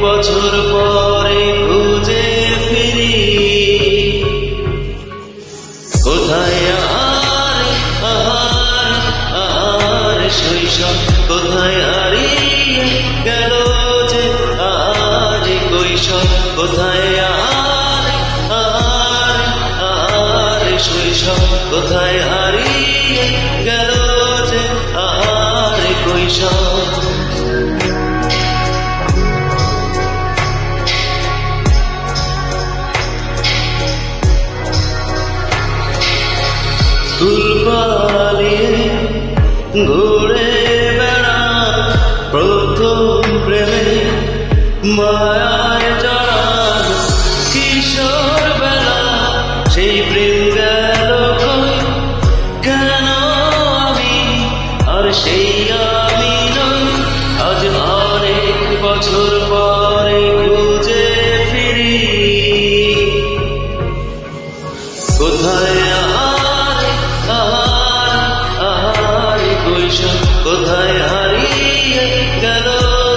বছর পরে খুঁজে ফিরি, কোথায় আর শৈশব, কোথায় হারিয়ে গেল যে আর কৈশোর, কোথায় আর শৈশব, কোথায় হারিয়ে গেল যে আর কৈশোর। স্কুল পালিয়ে ঘুরে বেড়া প্রথম প্রেমে মায়ার জড়া কিশোর বেলা, সেই প্রেম গেল কই, কেন আমি আর সেই আমি নই, আজ অনেক বছর পরে খুঁজে ফিরি, কোথায় কোথায় হারিয়ে গেল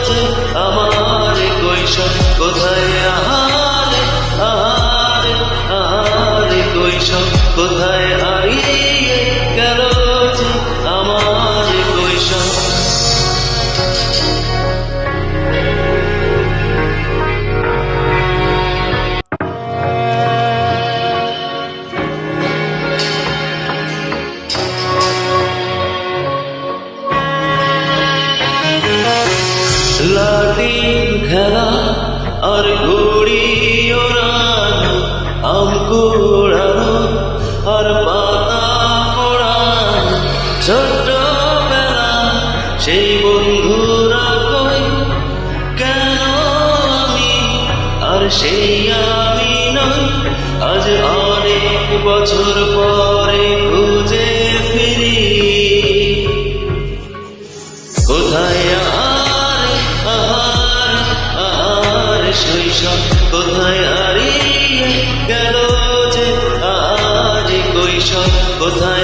যে আমার কৈশোর, কোথায় কৈশোর, কোথায় হারিয়ে গেল যে আমার কৈশোর। লাঠির খেলা আর ঘুড়ি ওড়ানো, আম কুড়ানো আর পাতা পোড়ানো, ছোটবেলা সেই বন্ধুরা কই, কেন আমি আর সেই আমি নই, আজ অনেক বছর পরে খুঁজে ফিরি, কোথায় শৈশব, কোথায় হারিয়ে গেল যে আর কৈশোর, কোথায়